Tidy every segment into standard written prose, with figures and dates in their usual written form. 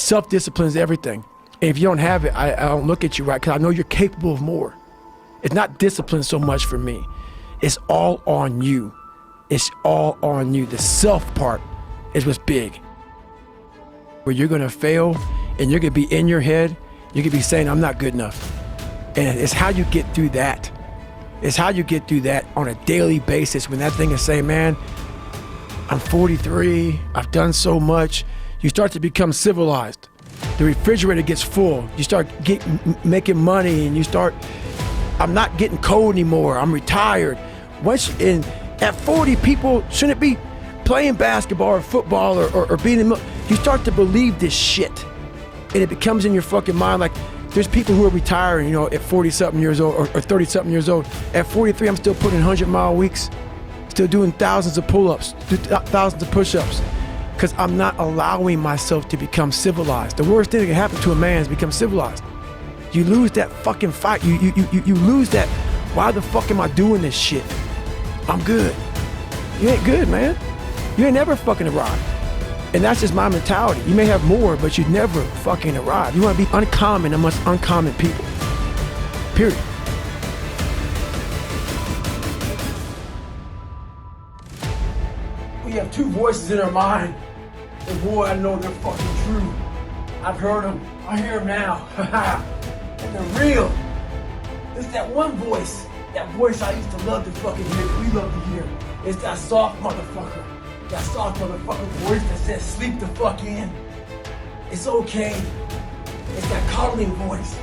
Self-discipline is everything. And if you don't have it, I don't look at you right, because I know you're capable of more. It's not discipline so much for me. It's all on you. It's all on you. The self part is what's big. Where you're gonna fail and you're gonna be in your head, you're gonna be saying, I'm not good enough. And it's how you get through that. It's how you get through that on a daily basis, when that thing is saying, man, I'm 43, I've done so much. You start to become civilized. The refrigerator gets full. You start making money, and you start, I'm not getting cold anymore, I'm retired. At 40, people shouldn't be playing basketball or football or being in the, you start to believe this shit. And it becomes in your fucking mind, like, there's people who are retiring, you know, at 40-something years old or 30-something years old. At 43, I'm still putting 100-mile weeks, still doing thousands of pull-ups, thousands of push-ups, because I'm not allowing myself to become civilized. The worst thing that can happen to a man is become civilized. You lose that fucking fight. You lose that, why the fuck am I doing this shit? I'm good. You ain't good, man. You ain't never fucking arrived. And that's just my mentality. You may have more, but you never fucking arrive. You want to be uncommon amongst uncommon people. Period. We have two voices in our mind, and boy, I know they're fucking true. I've heard them. I hear them now. And they're real. It's that one voice. That voice I used to love to fucking hear, that we love to hear. It's that soft motherfucker. That soft motherfucking voice that says, sleep the fuck in. It's okay. It's that coddling voice.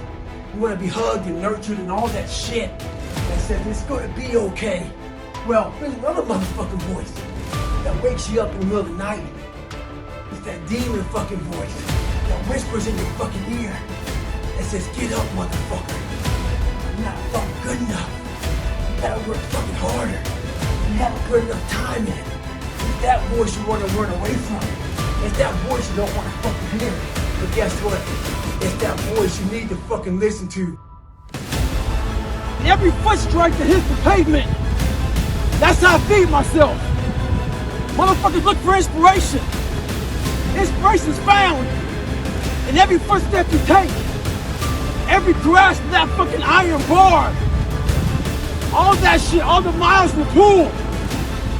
You want to be hugged and nurtured and all that shit. That says, it's going to be okay. Well, there's another motherfucking voice that wakes you up in the middle of the night. It's that demon fucking voice that whispers in your fucking ear that says, get up, motherfucker. You're not fucking good enough. You gotta work fucking harder. You haven't put enough time in. It's that voice you want to run away from. It's that voice you don't want to fucking hear. But guess what? It's that voice you need to fucking listen to. Every foot strike that hits the pavement, that's how I feed myself. Motherfuckers look for inspiration. Inspiration's found in every footstep you take. Every grasp of that fucking iron bar. All that shit, all the miles in the pool.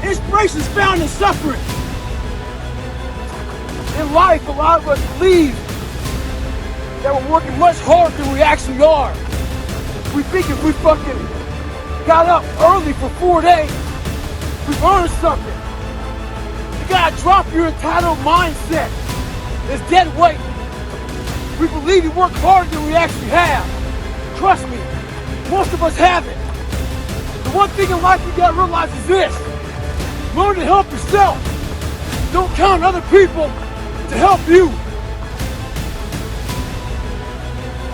Inspiration's found in suffering. In life, a lot of us believe that we're working much harder than we actually are. We think if we fucking got up early for 4 days, we've earned something. You gotta drop your entitled mindset. It's dead weight. We believe we work harder than we actually have. Trust me, most of us haven't. The one thing in life you gotta realize is this. Learn to help yourself. Don't count on other people to help you.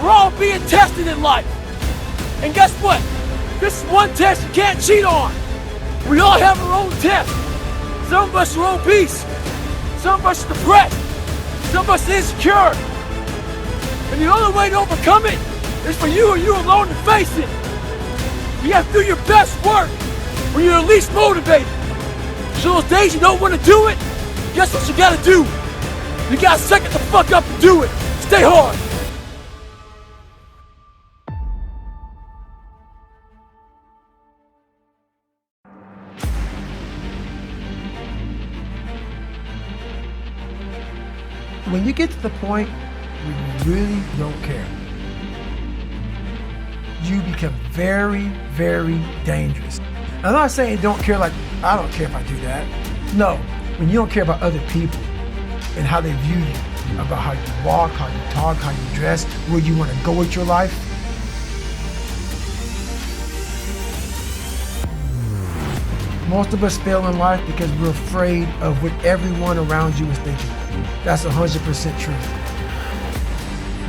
We're all being tested in life. And guess what? This is one test you can't cheat on. We all have our own test. Some of us are obese. Some of us are depressed. Some of us are insecure. And the only way to overcome it is for you and you alone to face it. You have to do your best work when you're least motivated. So those days you don't want to do it, guess what you gotta do? You gotta suck it the fuck up and do it. Stay hard. When you get to the point where you really don't care, you become very, very dangerous. I'm not saying don't care like, I don't care if I do that. No, when you don't care about other people and how they view you, about how you walk, how you talk, how you dress, where you want to go with your life. Most of us fail in life because we're afraid of what everyone around you is thinking. That's 100% true.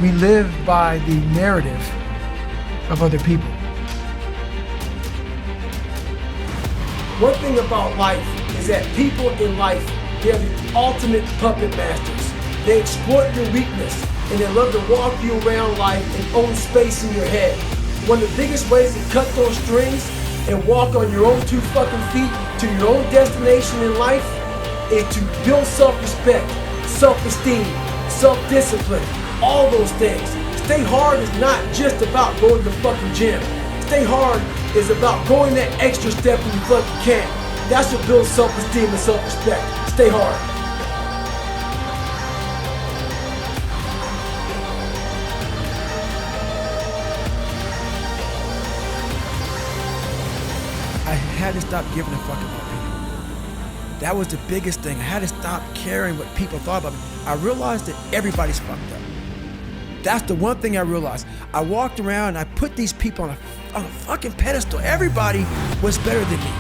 We live by the narrative of other people. One thing about life is that people in life, they're the ultimate puppet masters. They exploit your weakness and they love to walk you around life and own space in your head. One of the biggest ways to cut those strings and walk on your own 2 fucking feet to your own destination in life is to build self-respect, self-esteem, self-discipline, all those things. Stay hard is not just about going to the fucking gym. Stay hard is about going that extra step when you fucking can. That's what builds self-esteem and self-respect. Stay hard. I had to stop giving a fuck about people. That was the biggest thing. I had to stop caring what people thought about me. I realized that everybody's fucked up. That's the one thing I realized. I walked around and I put these people on a fucking pedestal. Everybody was better than me.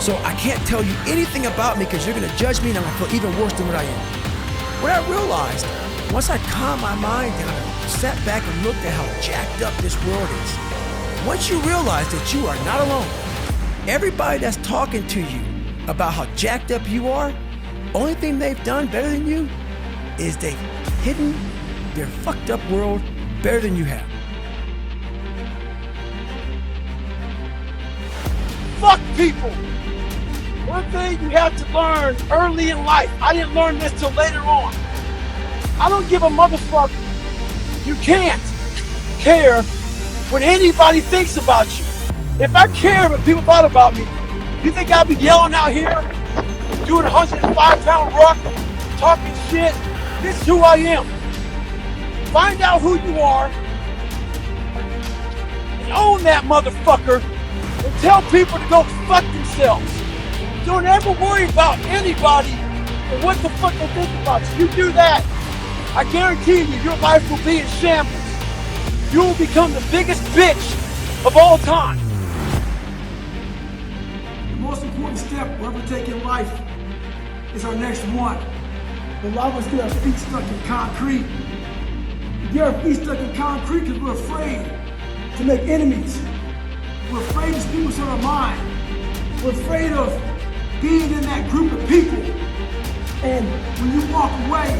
So I can't tell you anything about me because you're gonna judge me and I'm gonna feel even worse than what I am. What I realized, once I calmed my mind down and sat back and looked at how jacked up this world is, once you realize that you are not alone, everybody that's talking to you about how jacked up you are, only thing they've done better than you is they've hidden their fucked up world better than you have. Fuck people! One thing you have to learn early in life, I didn't learn this till later on. I don't give a motherfucker. You can't care what anybody thinks about you. If I cared what people thought about me, you think I'd be yelling out here, doing 105-pound ruck, talking shit? This is who I am. Find out who you are and own that motherfucker and tell people to go fuck themselves. Don't ever worry about anybody and what the fuck they think about you. You do that, I guarantee you, your life will be in shambles. You will become the biggest bitch of all time. The most important step we'll ever take in life is our next one. A lot of us get our feet stuck in concrete. We get our feet stuck in concrete because we're afraid to make enemies. We're afraid to speak what's on our mind. We're afraid of being in that group of people. And when you walk away,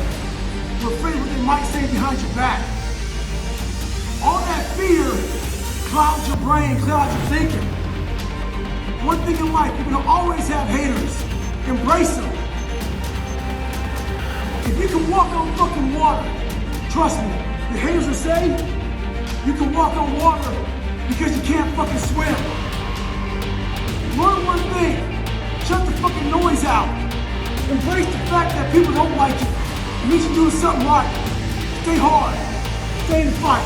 we're afraid of what they might say behind your back. All that fear clouds your brain, clouds your thinking. One thing in life, you're gonna always have haters. Embrace them. If you can walk on fucking water, trust me, the haters will say you can walk on water because you can't fucking swim. Learn one thing, shut the fucking noise out. Embrace the fact that people don't like you. It means you're doing something right. Stay hard, stay in the fight.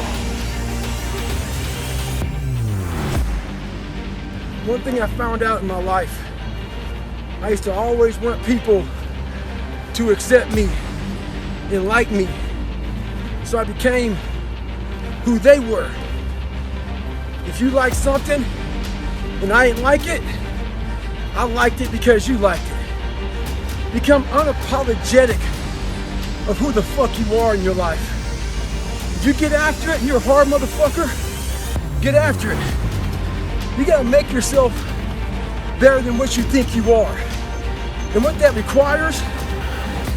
One thing I found out in my life, I used to always want people to accept me and like me. So I became who they were. If you like something and I didn't like it, I liked it because you liked it. Become unapologetic of who the fuck you are in your life. If you get after it and you're a hard motherfucker, get after it. You gotta make yourself better than what you think you are. And what that requires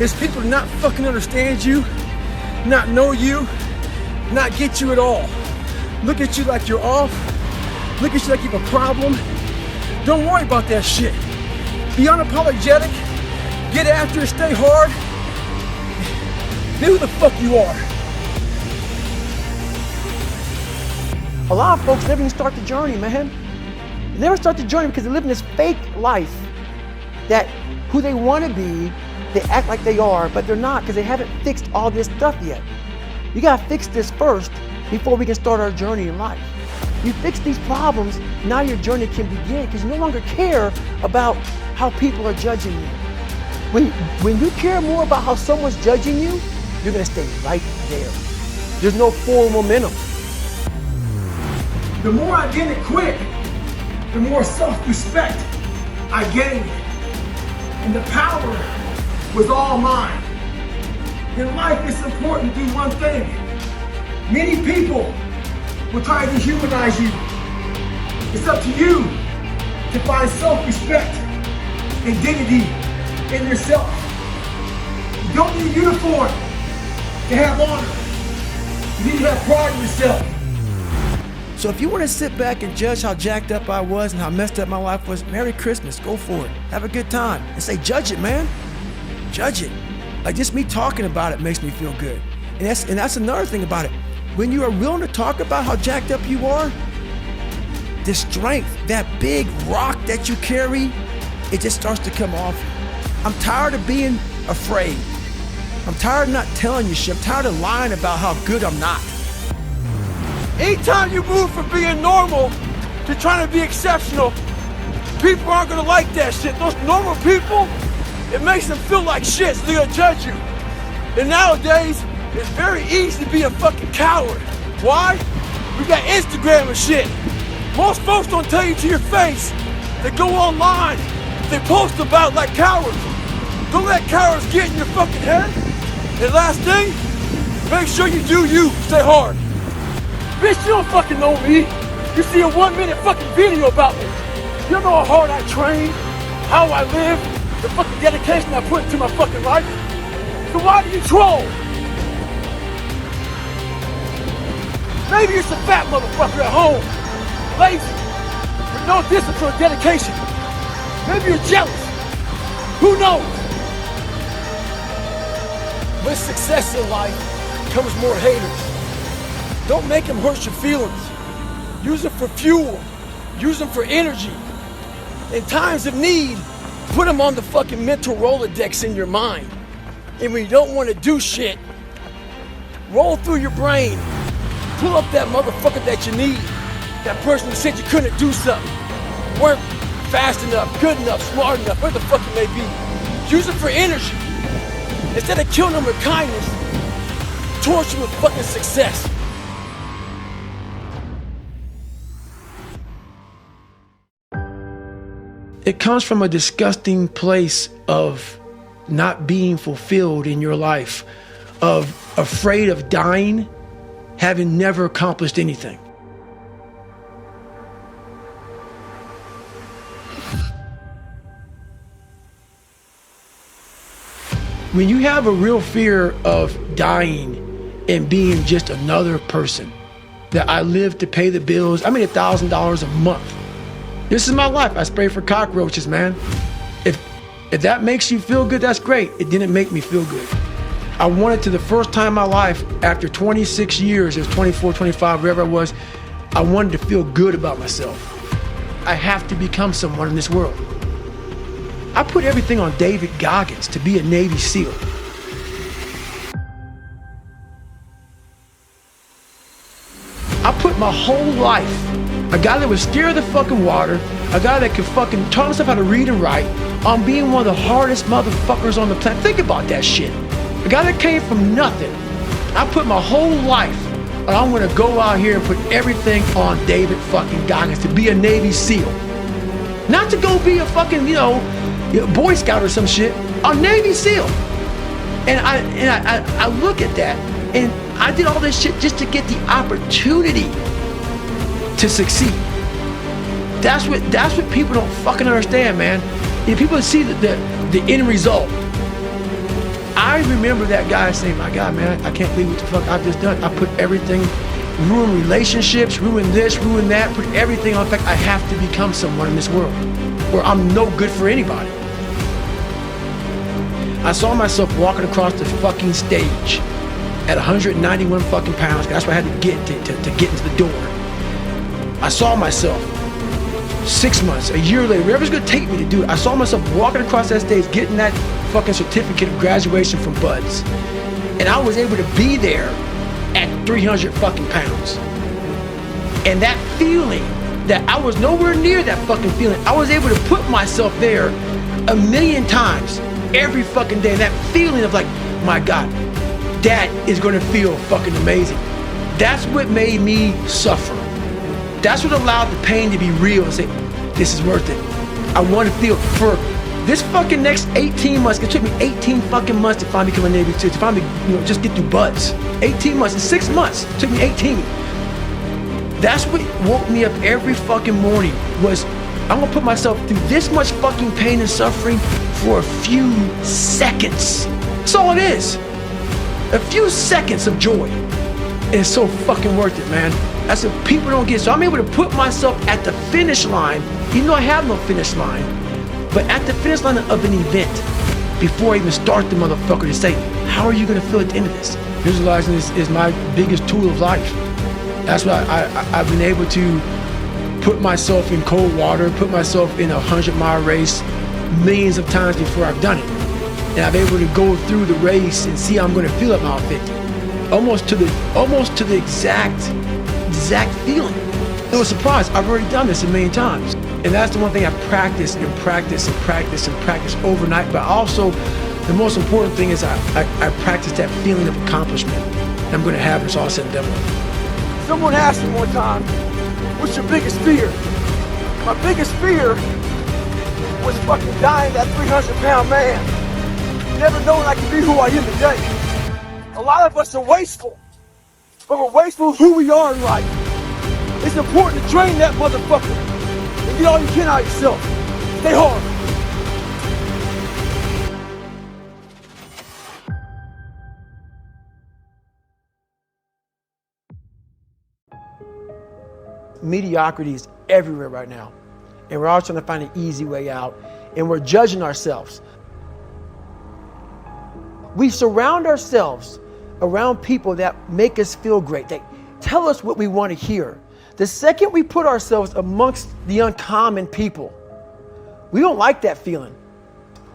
is people to not fucking understand you, not know you, not get you at all. Look at you like you're off. Look at you like you have a problem. Don't worry about that shit. Be unapologetic. Get after it. Stay hard. Be who the fuck you are. A lot of folks never even start the journey, man. They never start the journey because they live in this fake life that who they want to be, they act like they are, but they're not because they haven't fixed all this stuff yet. You gotta fix this first before we can start our journey in life. You fix these problems, now your journey can begin because you no longer care about how people are judging you. When you care more about how someone's judging you, you're gonna stay right there. There's no forward momentum. The more I get it quick, the more self-respect I gained. And the power was all mine. In life, it's important to do one thing. Many people will try to dehumanize you. It's up to you to find self-respect and dignity in yourself. You don't need a uniform to have honor. You need to have pride in yourself. So if you want to sit back and judge how jacked up I was and how messed up my life was, Merry Christmas, go for it. Have a good time. And say, judge it, man. Judge it. Like just me talking about it makes me feel good. And that's another thing about it. When you are willing to talk about how jacked up you are, the strength, that big rock that you carry, it just starts to come off. I'm tired of being afraid. I'm tired of not telling you shit. I'm tired of lying about how good I'm not. Anytime you move from being normal to trying to be exceptional, people aren't gonna like that shit. Those normal people, it makes them feel like shit, so they're gonna judge you. And nowadays, it's very easy to be a fucking coward. Why? We got Instagram and shit. Most folks don't tell you to your face. They go online, they post about like cowards. Don't let cowards get in your fucking head. And last thing, make sure you do you, stay hard. Bitch, you don't fucking know me. You see a 1 minute fucking video about me. You don't know how hard I train, how I live, the fucking dedication I put into my fucking life. So why do you troll? Maybe you're some fat motherfucker at home, lazy, with no discipline or dedication. Maybe you're jealous. Who knows? With success in life comes more haters. Don't make them hurt your feelings. Use them for fuel. Use them for energy. In times of need, put them on the fucking mental Rolodex in your mind. And when you don't want to do shit, roll through your brain. Pull up that motherfucker that you need. That person who said you couldn't do something. Weren't fast enough, good enough, smart enough, where the fuck it may be. Use it for energy. Instead of killing them with kindness, torture them with fucking success. It comes from a disgusting place of not being fulfilled in your life, of afraid of dying, having never accomplished anything. When you have a real fear of dying and being just another person, that I live to pay the bills, I made $1,000 a month. This is my life. I spray for cockroaches, man. If that makes you feel good, that's great. It didn't make me feel good. I wanted to, the first time in my life, after 26 years, it was 24, 25, wherever I was, I wanted to feel good about myself. I have to become someone in this world. I put everything on David Goggins to be a Navy SEAL. I put my whole life, a guy that was scared of the fucking water, a guy that could fucking taught himself how to read and write, on being one of the hardest motherfuckers on the planet. Think about that shit. A guy that came from nothing. I put my whole life, and I'm gonna go out here and put everything on David fucking Goggins to be a Navy SEAL. Not to go be a fucking, Boy Scout or some shit, a Navy SEAL. And I look at that, and I did all this shit just to get the opportunity to succeed. That's what people don't fucking understand, man. People see the end result. I remember that guy saying, my God, man, I can't believe what the fuck I've just done. I put everything, ruin relationships, ruin this, ruin that, put everything on. In fact, I have to become someone in this world where I'm no good for anybody. I saw myself walking across the fucking stage at 191 fucking pounds. That's what I had to get to get into the door. I saw myself 6 months, a year later, wherever it's gonna take me to do it. I saw myself walking across that stage, getting that fucking certificate of graduation from Buds. And I was able to be there at 300 fucking pounds. And that feeling, that I was nowhere near that fucking feeling, I was able to put myself there 1,000,000 times every fucking day. And that feeling of like, my God, that is gonna feel fucking amazing. That's what made me suffer. That's what allowed the pain to be real and say, this is worth it. I want to feel for this fucking next 18 months. It took me 18 fucking months to finally become a Navy SEAL, to finally, just get through Buds. 18 months, in 6 months, it took me 18. That's what woke me up every fucking morning, was I'm gonna put myself through this much fucking pain and suffering for a few seconds. That's all it is. A few seconds of joy. And it's so fucking worth it, man. That's what people don't get. So I'm able to put myself at the finish line, even though I have no finish line, but at the finish line of an event. before I even start the motherfucker to say, how are you gonna feel at the end of this? Visualizing is my biggest tool of life. That's why I've been able to put myself in cold water, put myself in a 100-mile race millions of times before I've done it. And I'm able to go through the race and see how I'm gonna feel at mile 50. Almost to the exact feeling. It was a surprise. I've already done this a million times. And that's the one thing I practice and practice and practice and practice overnight. But also, the most important thing is I practice that feeling of accomplishment that I'm gonna have when it's all said and done with. Someone asked me one time, what's your biggest fear? My biggest fear was fucking dying that 300-pound man. Never knowing I could be who I am today. A lot of us are wasteful, but we're wasteful of who we are in life. It's important to drain that motherfucker and get all you can out of yourself. Stay hard. Mediocrity is everywhere right now. And we're all trying to find an easy way out. And we're judging ourselves. We surround ourselves around people that make us feel great. They tell us what we want to hear. The second we put ourselves amongst the uncommon people, we don't like that feeling.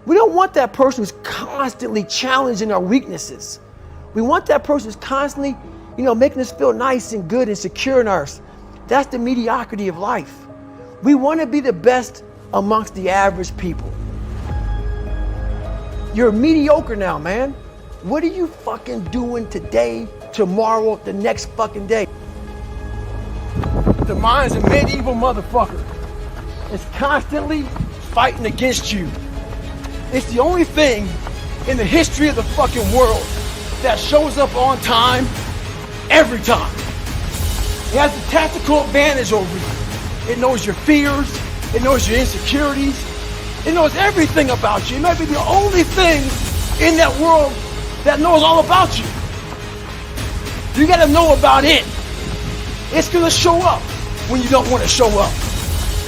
We don't want that person who's constantly challenging our weaknesses. We want that person who's constantly, making us feel nice and good and secure in ours. That's the mediocrity of life. We want to be the best amongst the average people. You're mediocre now, man. What are you fucking doing today, tomorrow, the next fucking day? The mind's a medieval motherfucker. It's constantly fighting against you. It's the only thing in the history of the fucking world that shows up on time every time. It has a tactical advantage over you. It knows your fears. It knows your insecurities. It knows everything about you. It might be the only thing in that world that knows all about you. You gotta know about it. It's gonna show up when you don't want to show up.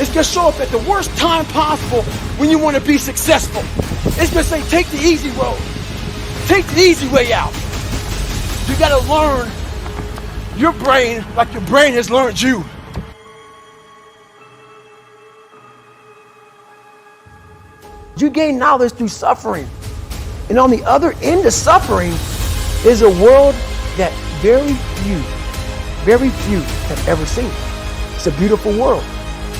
It's gonna show up at the worst time possible when you want to be successful. It's gonna say, take the easy road. Take the easy way out. You gotta learn your brain like your brain has learned you. You gain knowledge through suffering. And on the other end of suffering is a world that very few have ever seen. It's a beautiful world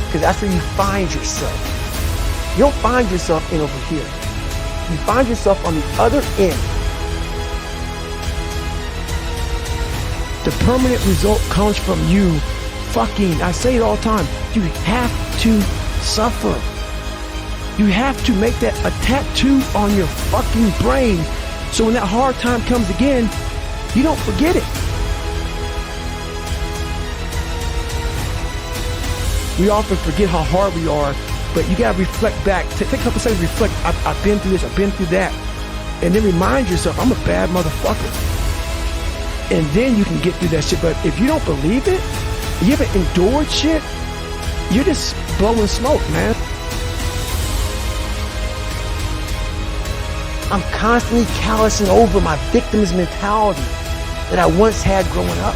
because that's where you find yourself. You don't find yourself in over here. You find yourself on the other end. The permanent result comes from you I say it all the time, you have to suffer. You have to make that a tattoo on your fucking brain so when that hard time comes again, you don't forget it. We often forget how hard we are, but you gotta reflect back. Take a couple seconds, reflect. I've been through this, I've been through that. And then remind yourself, I'm a bad motherfucker. And then you can get through that shit. But if you don't believe it, you haven't endured shit, you're just blowing smoke, man. I'm constantly callousing over my victim's mentality that I once had growing up.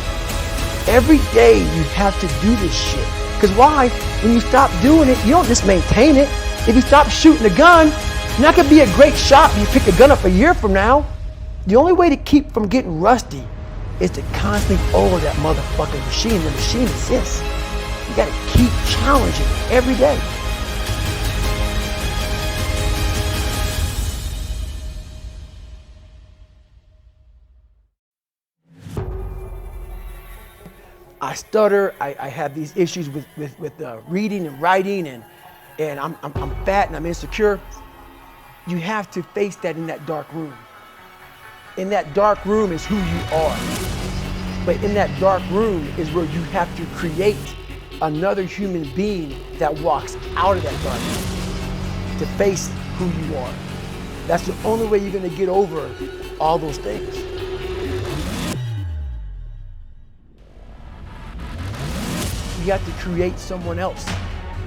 Every day you have to do this shit. Because why? When you stop doing it, you don't just maintain it. If you stop shooting a gun, you're not gonna be a great shot when you pick a gun up a year from now. The only way to keep from getting rusty is to constantly over that motherfucking machine. The machine exists. You gotta keep challenging it every day. I stutter, I have these issues with reading and writing, and I'm fat and I'm insecure. You have to face that in that dark room. In that dark room is who you are. But in that dark room is where you have to create another human being that walks out of that darkness to face who you are. That's the only way you're gonna get over all those things. You have to create someone else.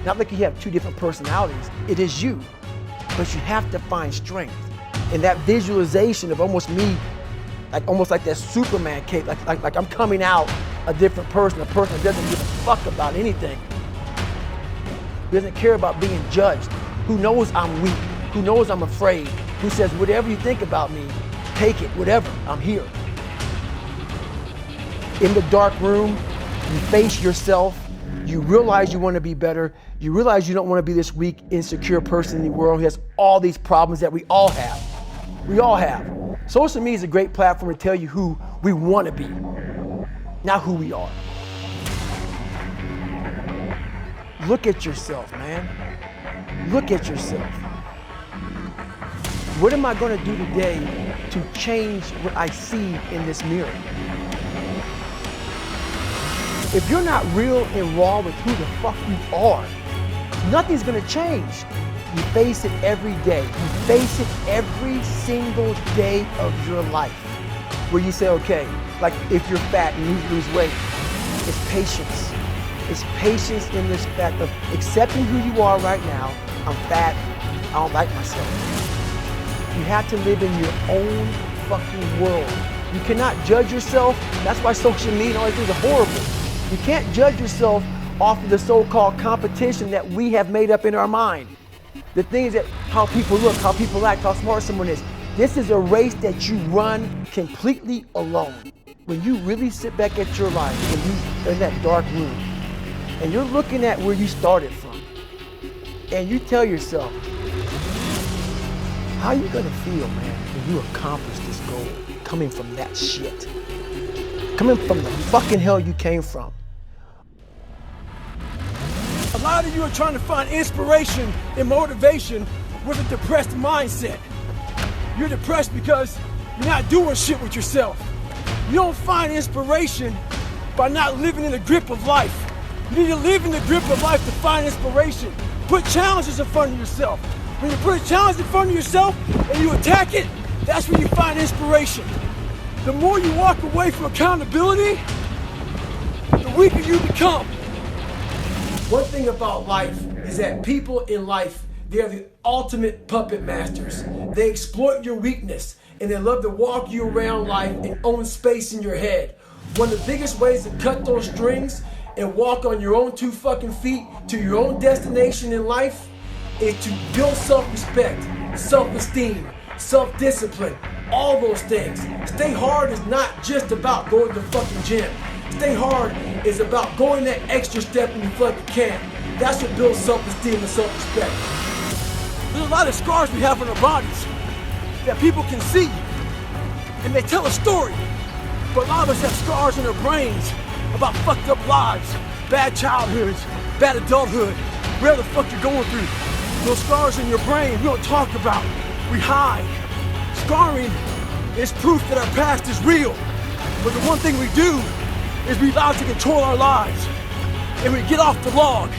Not like you have two different personalities. It is you, but you have to find strength. And that visualization of almost me, almost like that Superman cape, like I'm coming out a different person, a person that doesn't give a fuck about anything. Who doesn't care about being judged, who knows I'm weak, who knows I'm afraid, who says, whatever you think about me, take it, whatever, I'm here. In the dark room, you face yourself, you realize you want to be better, you realize you don't want to be this weak, insecure person in the world who has all these problems that we all have. We all have. Social media is a great platform to tell you who we want to be, not who we are. Look at yourself, man. Look at yourself. What am I going to do today to change what I see in this mirror? If you're not real and raw with who the fuck you are, nothing's going to change. You face it every day. You face it every single day of your life. Where you say, okay, like if you're fat and you lose weight, it's patience. It's patience in this fact of accepting who you are right now. I'm fat, I don't like myself. You have to live in your own fucking world. You cannot judge yourself. That's why social media and all these things are horrible. You can't judge yourself off of the so-called competition that we have made up in our mind. The things that, how people look, how people act, how smart someone is. This is a race that you run completely alone. When you really sit back at your life and you're in that dark room and you're looking at where you started from and you tell yourself, how are you gonna feel, man, when you accomplish this goal coming from that shit? Coming from the fucking hell you came from. A lot of you are trying to find inspiration and motivation with a depressed mindset. You're depressed because you're not doing shit with yourself. You don't find inspiration by not living in the grip of life. You need to live in the grip of life to find inspiration. Put challenges in front of yourself. When you put a challenge in front of yourself and you attack it, that's when you find inspiration. The more you walk away from accountability, the weaker you become. One thing about life is that people in life, they are the ultimate puppet masters. They exploit your weakness and they love to walk you around life and own space in your head. One of the biggest ways to cut those strings and walk on your own 2 fucking feet to your own destination in life is to build self-respect, self-esteem, self-discipline, all those things. Stay hard is not just about going to the fucking gym. Stay hard is about going that extra step when you fucking can. That's what builds self-esteem and self-respect. There's a lot of scars we have on our bodies that people can see and they tell a story. But a lot of us have scars in our brains about fucked up lives, bad childhoods, bad adulthood, whatever the fuck you're going through. Those scars in your brain we don't talk about, we hide. Scarring is proof that our past is real. But the one thing we do is we allow it to control our lives. And we get off the log.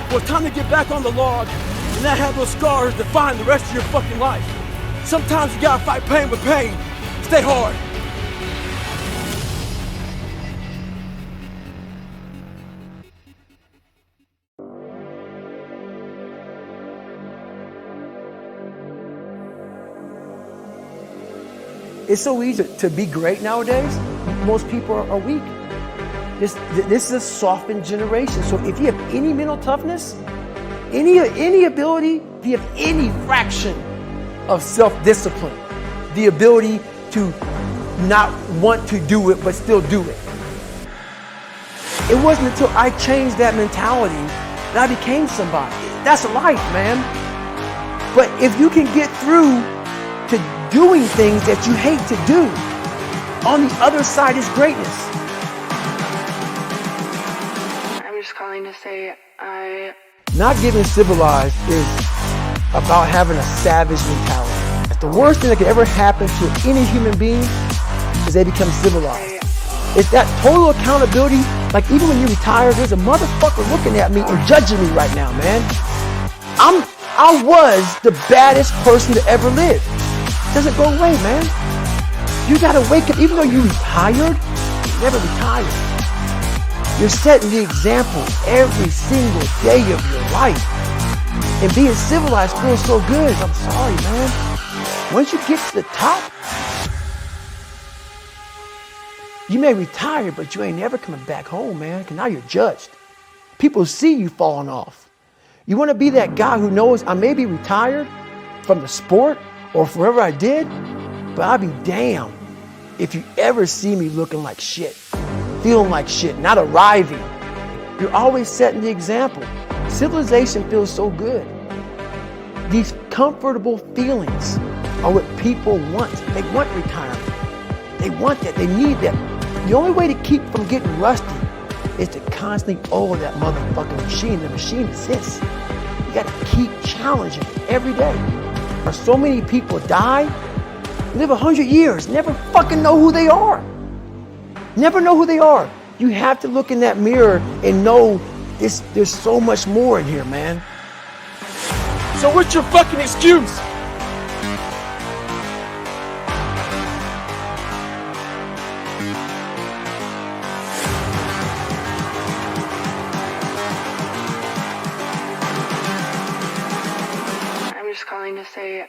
Well, it's time to get back on the log and not have those scars define the rest of your fucking life. Sometimes you gotta fight pain with pain. Stay hard. It's so easy to be great nowadays. Most people are weak. This is a softened generation. So if you have any mental toughness, any ability, if you have any fraction of self-discipline, the ability to not want to do it but still do it. It wasn't until I changed that mentality that I became somebody. That's life, man. But if you can get through to doing things that you hate to do, on the other side is greatness. I'm just calling to say Not getting civilized is about having a savage mentality. That's the worst thing that could ever happen to any human being is they become civilized. It's that total accountability. Like even when you retire, there's a motherfucker looking at me and judging me right now, man. I was the baddest person to ever live. Doesn't go away, man. You gotta wake up, even though you retired, you never retired. You're setting the example every single day of your life. And being civilized feels so good. I'm sorry, man. Once you get to the top, you may retire, but you ain't never coming back home, man, because now you're judged. People see you falling off. You want to be that guy who knows I may be retired from the sport or wherever I did, but I'll be damned if you ever see me looking like shit, feeling like shit, not arriving. You're always setting the example. Civilization feels so good. These comfortable feelings are what people want. They want retirement. They want that. They need that. The only way to keep from getting rusty is to constantly oil that motherfucking machine. The machine exists. You got to keep challenging it every day. Or so many people die, live 100 years, never fucking know who they are. Never know who they are. You have to look in that mirror and know there's so much more in here, man. So what's your fucking excuse? I'm just calling to say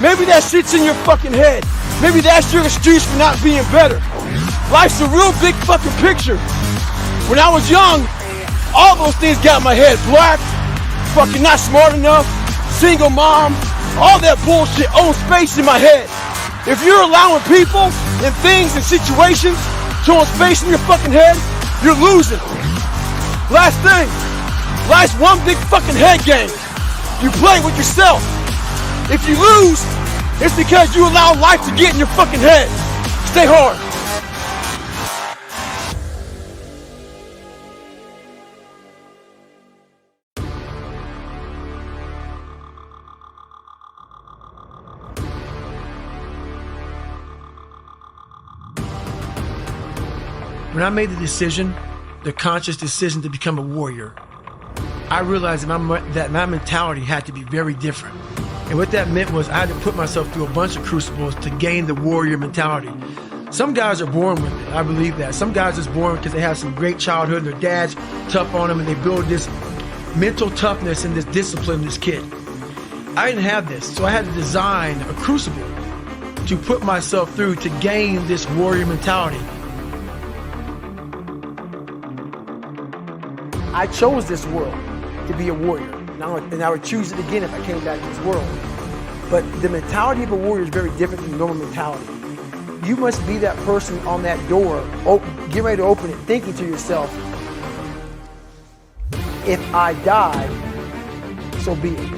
Maybe that shit's in your fucking head. Maybe that's your excuse for not being better. Life's a real big fucking picture. When I was young, all those things got in my head. Black, fucking not smart enough, single mom, all that bullshit owns space in my head. If you're allowing people and things and situations to own space in your fucking head, you're losing. Last thing, life's one big fucking head game. You play with yourself. If you lose, it's because you allow life to get in your fucking head. Stay hard. When I made the decision, the conscious decision to become a warrior, I realized that my mentality had to be very different. And what that meant was I had to put myself through a bunch of crucibles to gain the warrior mentality. Some guys are born with it, I believe that. Some guys are born because they have some great childhood and their dad's tough on them and they build this mental toughness and this discipline in this kid. I didn't have this, so I had to design a crucible to put myself through to gain this warrior mentality. I chose this world to be a warrior. And I would choose it again if I came back to this world. But the mentality of a warrior is very different than normal mentality. You must be that person on that door, get ready to open it, thinking to yourself, if I die, so be it.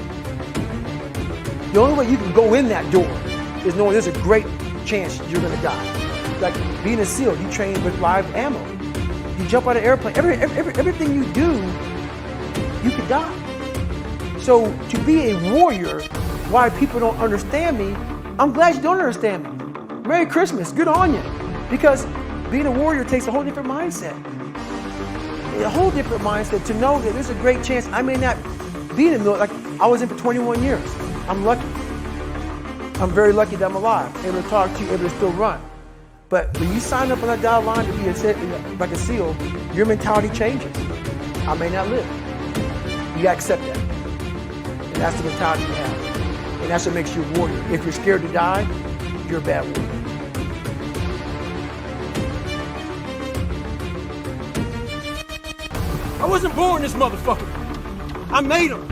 The only way you can go in that door is knowing there's a great chance you're gonna die. Like being a SEAL, you train with live ammo. You jump out of an airplane, everything you do, you could die. So to be a warrior, why people don't understand me, I'm glad you don't understand me. Merry Christmas, good on you. Because being a warrior takes a whole different mindset. A whole different mindset to know that there's a great chance I may not be in the military. Like I was in for 21 years. I'm lucky. I'm very lucky that I'm alive, able to talk to you, able to still run. But when you sign up on that dotted line to be like a SEAL, your mentality changes. I may not live. You gotta accept that. And that's the mentality you have. And that's what makes you a warrior. If you're scared to die, you're a bad warrior. I wasn't born this motherfucker. I made him.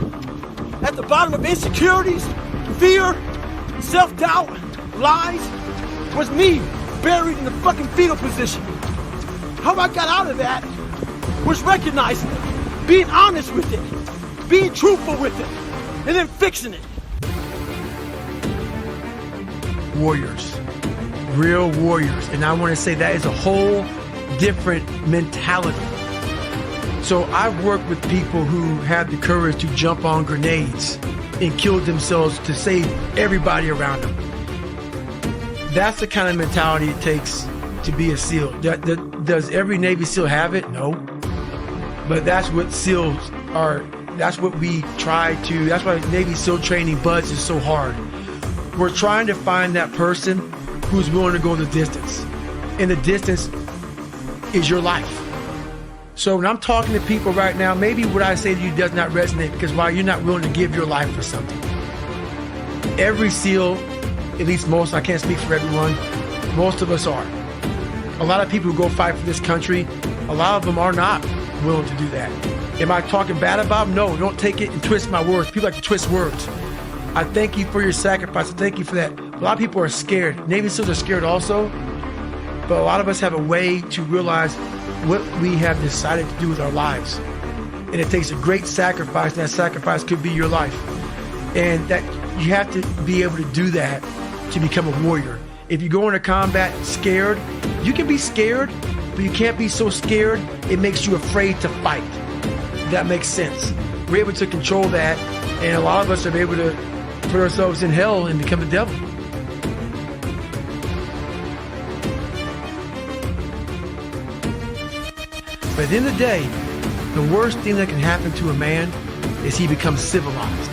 At the bottom of insecurities, fear, self-doubt, lies, was me, buried in the fucking fetal position. How I got out of that was recognizing it, being honest with it, being truthful with it, and then fixing it. Warriors, real warriors. And I want to say that is a whole different mentality. So I've worked with people who have the courage to jump on grenades and kill themselves to save everybody around them. That's the kind of mentality it takes to be a SEAL. Does every Navy SEAL have it? No. But that's what SEALs are. That's what we try to, that's why Navy SEAL training buds is so hard. We're trying to find that person who's willing to go the distance. And the distance is your life. So when I'm talking to people right now, maybe what I say to you does not resonate because why you're not willing to give your life for something. Every SEAL, at least most, I can't speak for everyone, most of us are. A lot of people who go fight for this country, a lot of them are not willing to do that. Am I talking bad about them? No, don't take it and twist my words. People like to twist words. I thank you for your sacrifice. I thank you for that. A lot of people are scared. Navy SEALs are scared also, but a lot of us have a way to realize what we have decided to do with our lives. And it takes a great sacrifice, and that sacrifice could be your life. And that you have to be able to do that to become a warrior. If you go into combat scared, you can be scared, but you can't be so scared it makes you afraid to fight. That makes sense. We're able to control that, and a lot of us are able to put ourselves in hell and become the devil. But at the end of the day, the worst thing that can happen to a man is he becomes civilized.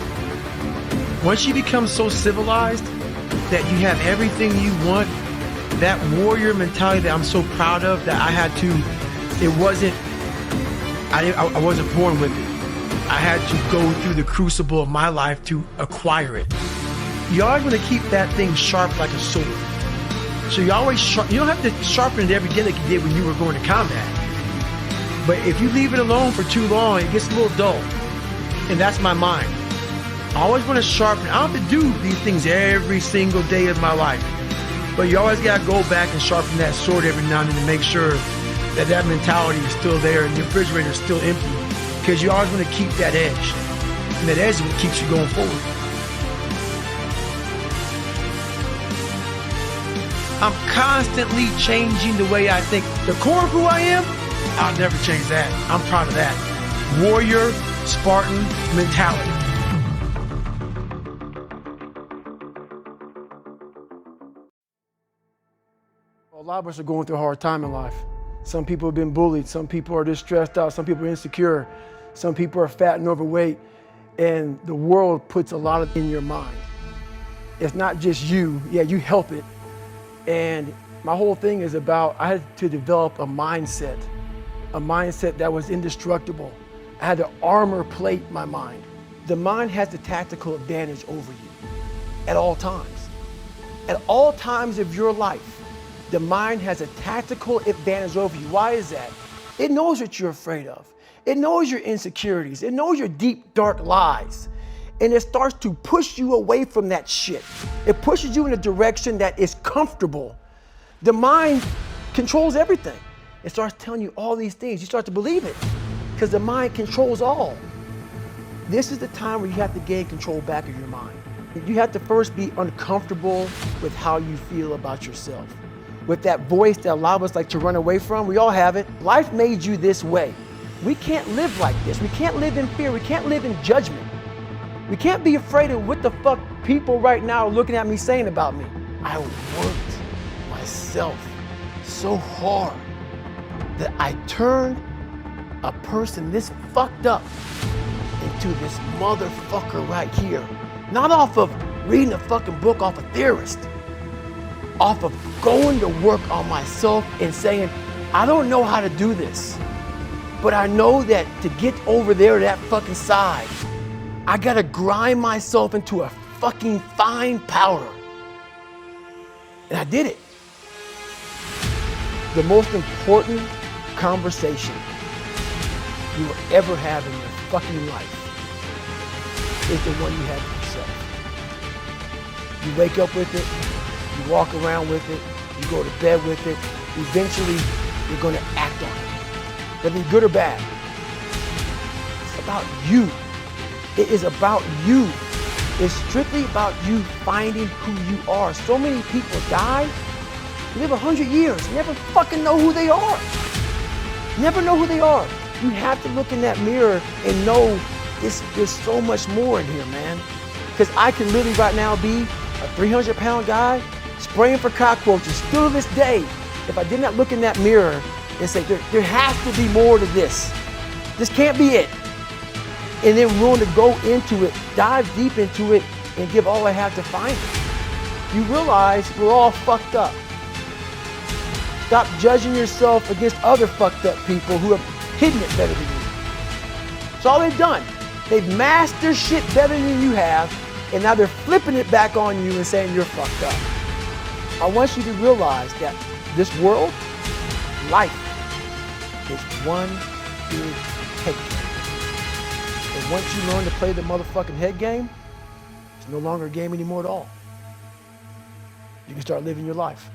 Once you become so civilized that you have everything you want, that warrior mentality that I'm so proud of, that I had to, I wasn't born with it. I had to go through the crucible of my life to acquire it. You always want to keep that thing sharp like a sword. So you always you don't have to sharpen it every day like you did when you were going to combat. But if you leave it alone for too long, it gets a little dull. And that's my mind. I always want to sharpen it. I don't have to do these things every single day of my life. But you always got to go back and sharpen that sword every now and then to make sure that that mentality is still there and the refrigerator is still empty. Because you always want to keep that edge. And that edge is what keeps you going forward. I'm constantly changing the way I think. The core of who I am, I'll never change that. I'm proud of that. Warrior, Spartan mentality. A lot of us are going through a hard time in life. Some people have been bullied. Some people are just stressed out. Some people are insecure. Some people are fat and overweight. And the world puts a lot in your mind. It's not just you. Yeah, you help it. And my whole thing is about, I had to develop a mindset that was indestructible. I had to armor plate my mind. The mind has the tactical advantage over you at all times. At all times of your life, the mind has a tactical advantage over you. Why is that? It knows what you're afraid of. It knows your insecurities. It knows your deep, dark lies. And it starts to push you away from that shit. It pushes you in a direction that is comfortable. The mind controls everything. It starts telling you all these things. You start to believe it because the mind controls all. This is the time where you have to gain control back of your mind. You have to first be uncomfortable with how you feel about yourself. With that voice that a lot of us like to run away from, we all have it. Life made you this way. We can't live like this. We can't live in fear. We can't live in judgment. We can't be afraid of what the fuck people right now are looking at me saying about me. I worked myself so hard that I turned a person this fucked up into this motherfucker right here. Not off of reading a fucking book off a theorist. Off of going to work on myself and saying, I don't know how to do this, but I know that to get over there to that fucking side, I gotta grind myself into a fucking fine powder. And I did it. The most important conversation you will ever have in your fucking life is the one you have with yourself. You wake up with it, you walk around with it, you go to bed with it, eventually you're gonna act on it. Whether good or bad. It's about you. It is about you. It's strictly about you finding who you are. So many people die, live 100 years, never fucking know who they are. Never know who they are. You have to look in that mirror and know there's so much more in here, man. Because I can literally right now be a 300-pound guy spraying for cockroaches still to this day if I did not look in that mirror and say, there has to be more to this. This can't be it. And then willing to go into it, dive deep into it, and give all I have to find it. You realize we're all fucked up. Stop judging yourself against other fucked up people who have hidden it better than you. That's all they've done. They've masked their shit better than you have, And now they're flipping it back on you and saying you're fucked up. I want you to realize that this world, life, is one big head game. And once you learn to play the motherfucking head game, it's no longer a game anymore at all. You can start living your life.